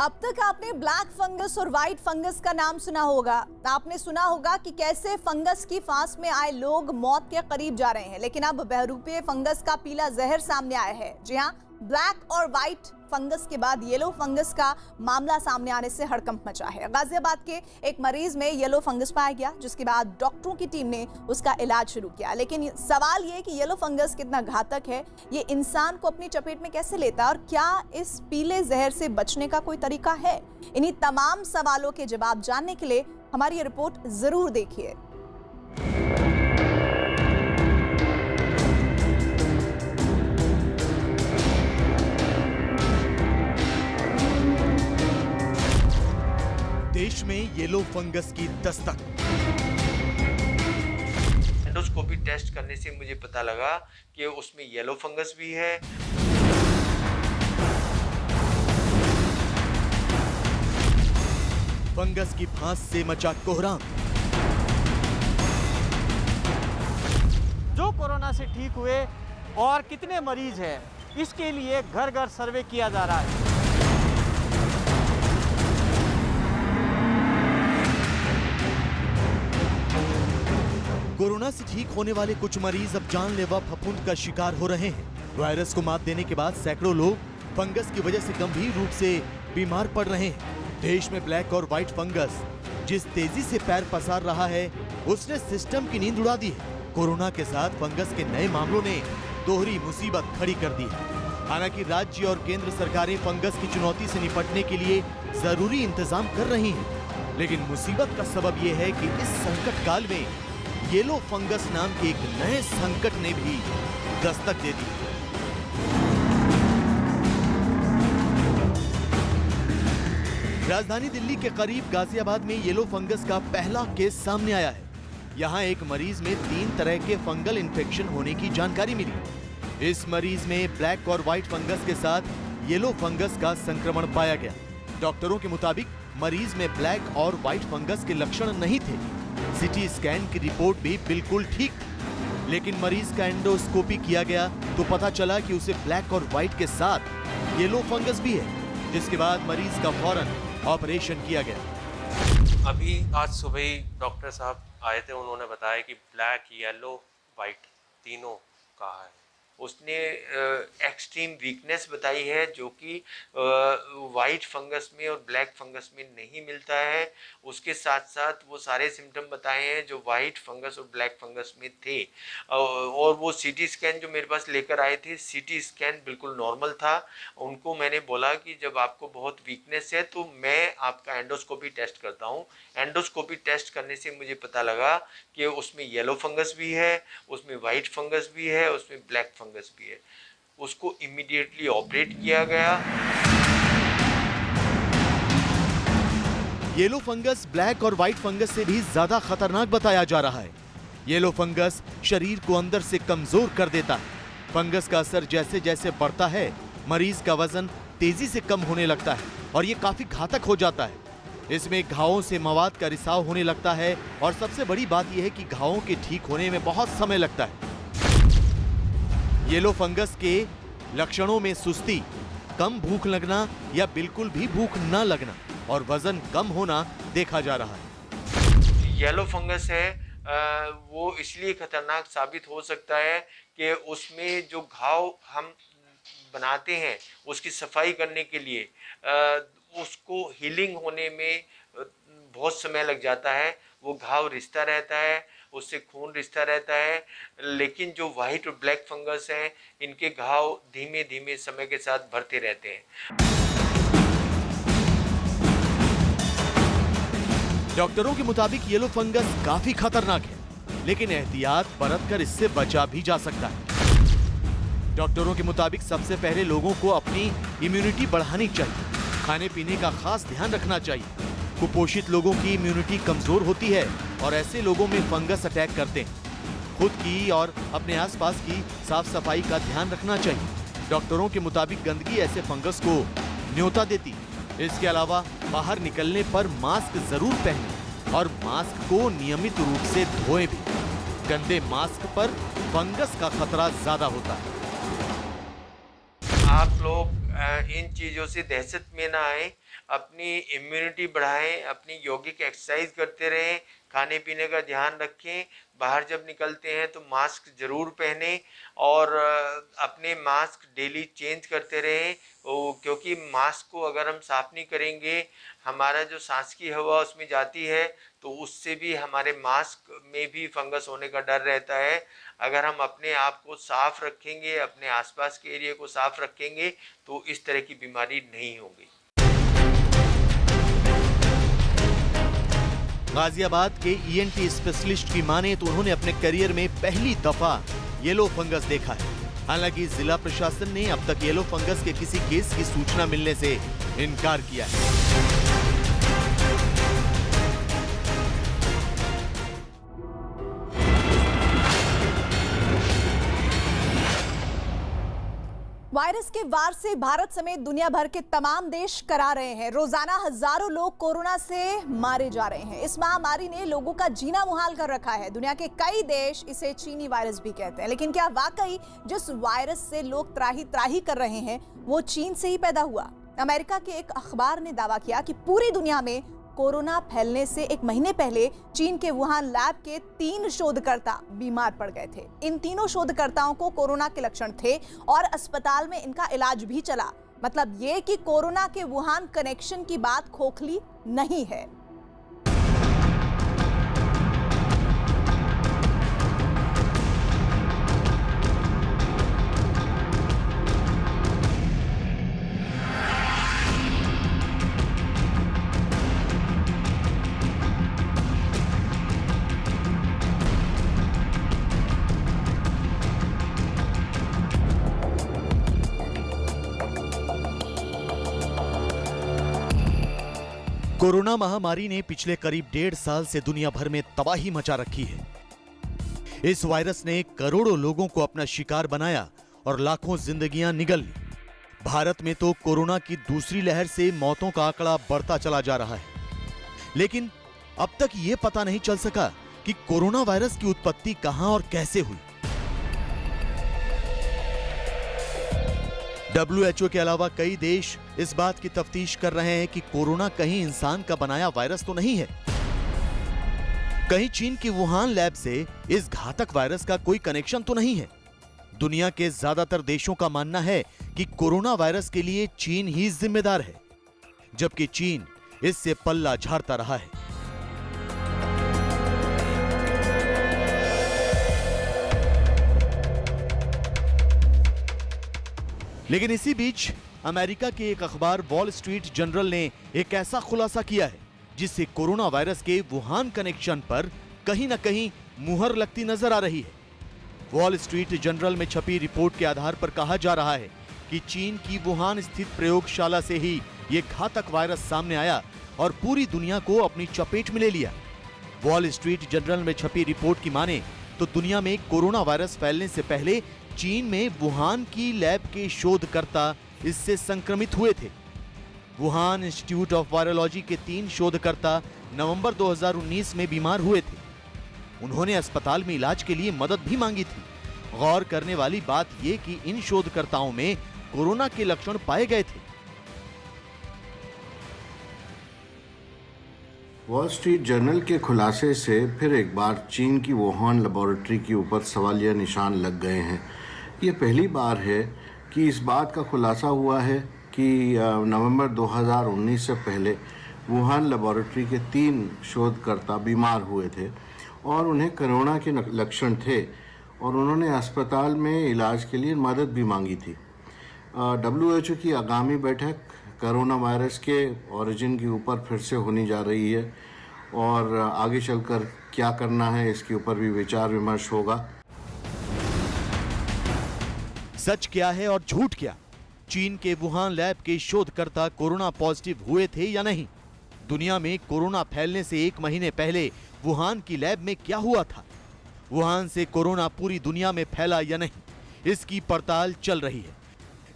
अब तक आपने ब्लैक फंगस और व्हाइट फंगस का नाम सुना होगा। आपने सुना होगा कि कैसे फंगस की फांस में आए लोग मौत के करीब जा रहे हैं, लेकिन अब बहरूपीय फंगस का पीला जहर सामने आया है। जी हां, ब्लैक और व्हाइट फंगस के बाद येलो फंगस का मामला सामने आने से हड़कंप मचा है। गाजियाबाद के एक मरीज में येलो फंगस पाया गया, जिसके बाद डॉक्टरों की टीम ने उसका इलाज शुरू किया। लेकिन सवाल ये कि येलो फंगस कितना घातक है, ये इंसान को अपनी चपेट में कैसे लेता है और क्या इस पीले जहर से बचने का कोई तरीका है? इन्हीं तमाम सवालों के जवाब जानने के लिए हमारी ये रिपोर्ट जरूर देखिए। देश में येलो फंगस की दस्तक। एंडोस्कोपी टेस्ट करने से मुझे पता लगा कि उसमें येलो फंगस भी है। फंगस की फांस से मचा कोहराम। जो कोरोना से ठीक हुए और कितने मरीज हैं, इसके लिए घर घर सर्वे किया जा रहा है। कोरोना से ठीक होने वाले कुछ मरीज अब जानलेवा फफूंद का शिकार हो रहे हैं। वायरस को मात देने के बाद सैकड़ों लोग फंगस की वजह से गंभीर रूप से बीमार पड़ रहे हैं। देश में ब्लैक और व्हाइट फंगस जिस तेजी से पैर पसार रहा है, उसने सिस्टम की नींद उड़ा दी है। कोरोना के साथ फंगस के नए मामलों ने दोहरी मुसीबत खड़ी कर दी है। हालांकि राज्य और केंद्र सरकारें फंगस की चुनौती से निपटने के लिए जरूरी इंतजाम कर रही हैं, लेकिन मुसीबत का सबब यह है कि इस संकट काल में येलो फंगस नाम के एक नए संकट ने भी दस्तक दे दी। राजधानी दिल्ली के करीब गाजियाबाद में येलो फंगस का पहला केस सामने आया है। यहां एक मरीज में 3 तरह के फंगल इन्फेक्शन होने की जानकारी मिली। इस मरीज में ब्लैक और व्हाइट फंगस के साथ येलो फंगस का संक्रमण पाया गया। डॉक्टरों के मुताबिक मरीज में ब्लैक और व्हाइट फंगस के लक्षण नहीं थे। सीटी स्कैन की रिपोर्ट भी बिल्कुल ठीक थी, लेकिन मरीज का एंडोस्कोपी किया गया तो पता चला कि उसे ब्लैक और व्हाइट के साथ येलो फंगस भी है, जिसके बाद मरीज का फौरन ऑपरेशन किया गया। अभी आज सुबह ही डॉक्टर साहब आए थे, उन्होंने बताया कि ब्लैक, येलो, वाइट तीनों कहा है। उसने एक्सट्रीम वीकनेस बताई है, जो कि वाइट फंगस में और ब्लैक फंगस में नहीं मिलता है। उसके साथ साथ वो सारे सिम्टम बताए हैं जो वाइट फंगस और ब्लैक फंगस में थे। और वो सीटी स्कैन जो मेरे पास लेकर आए थे, सीटी स्कैन बिल्कुल नॉर्मल था। उनको मैंने बोला कि जब आपको बहुत वीकनेस है तो मैं आपका एंडोस्कोपी टेस्ट करता हूँ। एंडोस्कोपी टेस्ट करने से मुझे पता लगा कि उसमें येलो फंगस भी है, उसमें वाइट फंगस भी है, उसमें ब्लैक फंगस भी है। उसको इमीडिएटली ऑपरेट किया गया। येलो फंगस ब्लैक और व्हाइट फंगस से भी ज्यादा खतरनाक बताया जा रहा है। येलो फंगस शरीर को अंदर से कमजोर कर देता है। फंगस का असर जैसे जैसे बढ़ता है, मरीज का वजन तेजी से कम होने लगता है और ये काफी घातक हो जाता है। इसमें घावों से मवाद का रिसाव होने लगता है और सबसे बड़ी बात यह है कि घावों के ठीक होने में बहुत समय लगता है। येलो फंगस के लक्षणों में सुस्ती, कम भूख लगना या बिल्कुल भी भूख न लगना और वजन कम होना देखा जा रहा है। येलो फंगस है वो इसलिए खतरनाक साबित हो सकता है कि उसमें जो घाव हम बनाते हैं उसकी सफाई करने के लिए उसको हीलिंग होने में बहुत समय लग जाता है। वो घाव रिश्ता रहता है, उससे खून रिश्ता रहता है। लेकिन जो वाइट और ब्लैक फंगस हैं, इनके घाव धीमे धीमे समय के साथ बढ़ते रहते हैं। डॉक्टरों के मुताबिक येलो फंगस काफी खतरनाक है, लेकिन एहतियात बरतकर इससे बचा भी जा सकता है। डॉक्टरों के मुताबिक सबसे पहले लोगों को अपनी इम्यूनिटी बढ़ानी चाहिए। खाने पीने का खास ध्यान रखना चाहिए। कुपोषित लोगों की इम्यूनिटी कमजोर होती है और ऐसे लोगों में फंगस अटैक करते हैं। खुद की और अपने आसपास की साफ सफाई का ध्यान रखना चाहिए। डॉक्टरों के मुताबिक गंदगी ऐसे फंगस को न्योता देती है। इसके अलावा बाहर निकलने पर मास्क जरूर पहनें और मास्क को नियमित रूप से धोएं भी। गंदे मास्क पर फंगस का खतरा ज्यादा होता है। आप लोग लोग इन चीज़ों से दहशत में ना आए, अपनी इम्यूनिटी बढ़ाएं, अपनी यौगिक एक्सरसाइज करते रहें, खाने पीने का ध्यान रखें, बाहर जब निकलते हैं तो मास्क ज़रूर पहनें और अपने मास्क डेली चेंज करते रहें, क्योंकि मास्क को अगर हम साफ़ नहीं करेंगे, हमारा जो सांस की हवा उसमें जाती है तो उससे भी हमारे मास्क में भी फंगस होने का डर रहता है। अगर हम अपने आप को साफ़ रखेंगे, अपने आसपास के एरिया को साफ़ रखेंगे तो इस तरह की बीमारी नहीं होगी। गाजियाबाद के ईएनटी स्पेशलिस्ट की माने तो उन्होंने अपने करियर में पहली दफा येलो फंगस देखा है। हालांकि जिला प्रशासन ने अब तक येलो फंगस के किसी केस की सूचना मिलने से इनकार किया है। वायरस के वार से भारत समेत दुनिया भर के तमाम देश करा रहे हैं। रोजाना हजारों लोग कोरोना से मारे जा रहे हैं। इस महामारी ने लोगों का जीना मुहाल कर रखा है। दुनिया के कई देश इसे चीनी वायरस भी कहते हैं। लेकिन क्या वाकई जिस वायरस से लोग त्राही त्राही कर रहे हैं वो चीन से ही पैदा हुआ? अमेरिका के एक अखबार ने दावा किया कि पूरी दुनिया में कोरोना फैलने से एक महीने पहले चीन के वुहान लैब के 3 शोधकर्ता बीमार पड़ गए थे। इन तीनों शोधकर्ताओं को कोरोना के लक्षण थे और अस्पताल में इनका इलाज भी चला। मतलब ये कि कोरोना के वुहान कनेक्शन की बात खोखली नहीं है। कोरोना महामारी ने पिछले करीब 1.5 साल से दुनिया भर में तबाही मचा रखी है। इस वायरस ने करोड़ों लोगों को अपना शिकार बनाया और लाखों जिंदगियां निगल ली। भारत में तो कोरोना की दूसरी लहर से मौतों का आंकड़ा बढ़ता चला जा रहा है। लेकिन अब तक यह पता नहीं चल सका कि कोरोना वायरस की उत्पत्ति कहां और कैसे हुई। WHO के अलावा कई देश इस बात की तफ्तीश कर रहे हैं कि कोरोना कहीं इंसान का बनाया वायरस तो नहीं है। कहीं चीन की वुहान लैब से इस घातक वायरस का कोई कनेक्शन तो नहीं है। दुनिया के ज्यादातर देशों का मानना है कि कोरोना वायरस के लिए चीन ही जिम्मेदार है, जबकि चीन इससे पल्ला झाड़ता रहा है। लेकिन इसी बीच अमेरिका के एक अखबार वॉल स्ट्रीट जर्नल ने एक ऐसा खुलासा किया है जिससे कोरोना वायरस के वुहान कनेक्शन पर कहीं ना कहीं मुहर लगती नजर आ रही है। वॉल स्ट्रीट जर्नल में छपी रिपोर्ट के आधार पर कहा जा रहा है कि चीन की वुहान स्थित प्रयोगशाला से ही यह घातक वायरस सामने आया और पूरी दुनिया को अपनी चपेट में ले लिया। वॉल स्ट्रीट जर्नल में छपी रिपोर्ट की माने तो दुनिया में कोरोना वायरस फैलने से पहले चीन में वुहान की लैब के शोधकर्ता इससे संक्रमित हुए थे। वुहान इंस्टीट्यूट ऑफ वायरोलॉजी के 3 शोधकर्ता नवंबर 2019 में बीमार हुए थे। उन्होंने अस्पताल में इलाज के लिए मदद भी मांगी थी। गौर करने वाली बात यह कि इन शोधकर्ताओं में कोरोना के लक्षण पाए गए थे। वॉल स्ट्रीट जर्नल के खुलासे से फिर एक बार चीन की वुहान लेबोरेटरी के ऊपर सवालिया निशान लग गए हैं। ये पहली बार है कि इस बात का खुलासा हुआ है कि नवंबर 2019 से पहले वुहान लेबोरेटरी के 3 शोधकर्ता बीमार हुए थे और उन्हें कोरोना के लक्षण थे और उन्होंने अस्पताल में इलाज के लिए मदद भी मांगी थी। WHO की आगामी बैठक कोरोना वायरस के ओरिजिन के ऊपर फिर से होने जा रही है और आगे चलकर क्या करना है इसके ऊपर भी विचार विमर्श होगा। सच क्या है और झूठ क्या? चीन के वुहान लैब के शोधकर्ता कोरोना पॉजिटिव हुए थे या नहीं? दुनिया में कोरोना फैलने से 1 महीने पहले वुहान की लैब में क्या हुआ था? वुहान से कोरोना पूरी दुनिया में फैला या नहीं, इसकी पड़ताल चल रही है।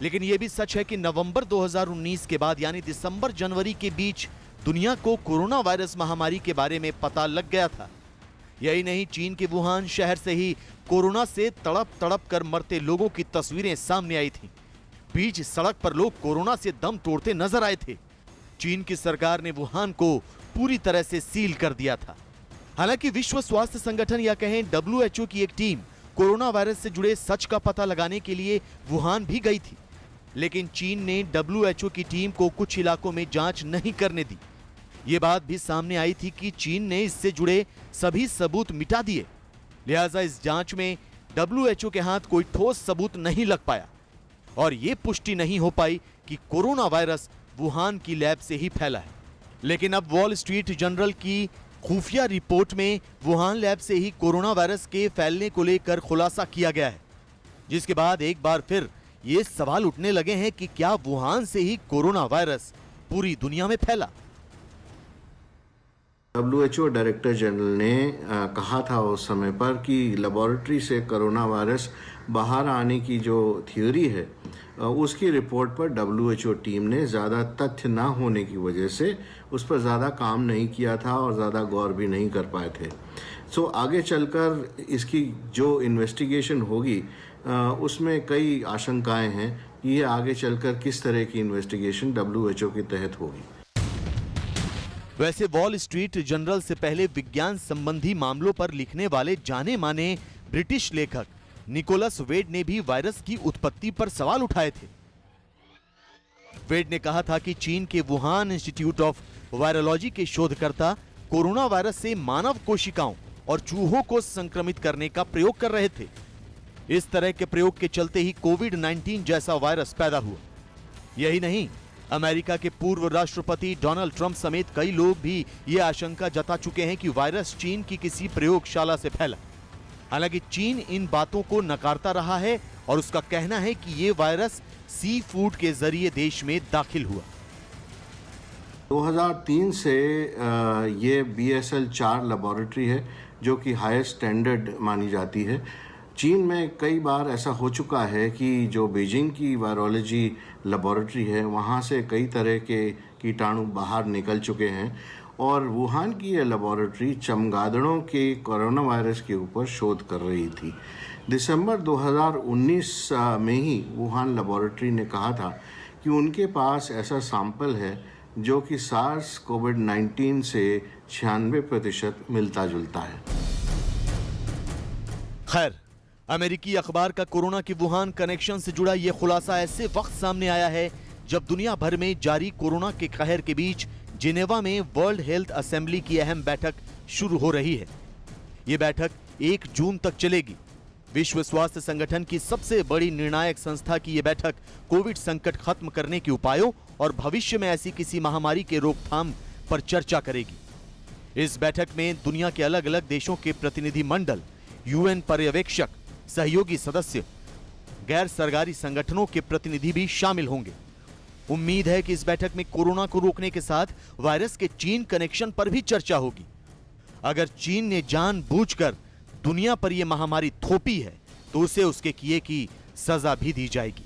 लेकिन यह भी सच है कि नवंबर 2019 के बाद यानी दिसंबर जनवरी के बीच दुनिया को कोरोना वायरस महामारी के बारे में पता लग गया था। यही नहीं, चीन के वुहान शहर से ही कोरोना से तड़प तड़प कर मरते लोगों की तस्वीरें सामने आई थी। बीच सड़क पर लोग कोरोना से दम तोड़ते नजर आए थे। चीन की सरकार ने वुहान को पूरी तरह से सील कर दिया था। हालांकि विश्व स्वास्थ्य संगठन या कहें WHO की एक टीम कोरोना वायरस से जुड़े सच का पता लगाने के लिए वुहान भी गई थी, लेकिन चीन ने WHO की टीम को कुछ इलाकों में जांच नहीं करने दी। ये बात भी सामने आई थी कि चीन ने इससे जुड़े सभी सबूत मिटा दिए, लिहाजा इस जांच में WHO के हाथ कोई ठोस सबूत नहीं लग पाया और ये पुष्टि नहीं हो पाई कि कोरोना वायरस वुहान की लैब से ही फैला है। लेकिन अब वॉल स्ट्रीट जर्नल की खुफिया रिपोर्ट में वुहान लैब से ही कोरोना वायरस के फैलने को लेकर खुलासा किया गया है, जिसके बाद एक बार फिर ये सवाल उठने लगे हैं कि क्या वुहान से ही कोरोना वायरस पूरी दुनिया में फैला। WHO डायरेक्टर जनरल ने कहा था उस समय पर कि लेबोरेटरी से कोरोना वायरस बाहर आने की जो थ्योरी है उसकी रिपोर्ट पर WHO टीम ने ज़्यादा तथ्य ना होने की वजह से उस पर ज़्यादा काम नहीं किया था और ज़्यादा गौर भी नहीं कर पाए थे। सो आगे चलकर इसकी जो इन्वेस्टिगेशन होगी उसमें कई आशंकाएं हैं कि ये आगे चलकर किस तरह की इन्वेस्टिगेशन WHO के तहत होगी। वैसे वॉल स्ट्रीट जर्नल से पहले विज्ञान संबंधी मामलों पर लिखने वाले जाने माने ब्रिटिश लेखक निकोलस वेड ने भी वायरस की उत्पत्ति पर सवाल उठाए थे। वेड ने कहा था कि चीन के वुहान इंस्टीट्यूट ऑफ वायरोलॉजी के शोधकर्ता कोरोना वायरस से मानव कोशिकाओं और चूहों को संक्रमित करने का प्रयोग कर रहे थे। इस तरह के प्रयोग के चलते ही कोविड-19 जैसा वायरस पैदा हुआ। यही नहीं, अमेरिका के पूर्व राष्ट्रपति डोनाल्ड ट्रंप समेत कई लोग भी ये आशंका जता चुके हैं कि वायरस चीन की किसी प्रयोगशाला से फैला। हालांकि चीन इन बातों को नकारता रहा है और उसका कहना है कि ये वायरस सी फूड के जरिए देश में दाखिल हुआ। 2003 से ये BSL-4 लेबोरेटरी है जो कि हाईएस्ट स्टैंडर्ड मानी जाती है। चीन में कई बार ऐसा हो चुका है कि जो बीजिंग की वायरोलॉजी लेबोरेटरी है वहाँ से कई तरह के कीटाणु बाहर निकल चुके हैं और वुहान की यह लेबोरेटरी चमगादड़ों के कोरोना वायरस के ऊपर शोध कर रही थी। दिसंबर 2019 में ही वुहान लेबोरेटरी ने कहा था कि उनके पास ऐसा सैंपल है जो कि सार्स कोविड-19 से 96% मिलता जुलता है। खैर, अमेरिकी अखबार का कोरोना के वुहान कनेक्शन से जुड़ा यह खुलासा ऐसे वक्त सामने आया है जब दुनिया भर में जारी कोरोना के कहर के बीच जिनेवा में वर्ल्ड हेल्थ असेंबली की अहम बैठक शुरू हो रही है। यह बैठक 1 जून तक चलेगी। विश्व स्वास्थ्य संगठन की सबसे बड़ी निर्णायक संस्था की यह बैठक कोविड संकट खत्म करने के उपायों और भविष्य में ऐसी किसी महामारी के रोकथाम पर चर्चा करेगी। इस बैठक में दुनिया के अलग अलग देशों के प्रतिनिधि मंडल, UN पर्यवेक्षक, सहयोगी सदस्य, गैर सरकारी संगठनों के प्रतिनिधि भी शामिल होंगे। उम्मीद है कि इस बैठक में कोरोना को रोकने के साथ वायरस के चीन कनेक्शन पर भी चर्चा होगी। अगर चीन ने जानबूझकर दुनिया पर यह महामारी थोपी है तो उसे उसके किए की सजा भी दी जाएगी।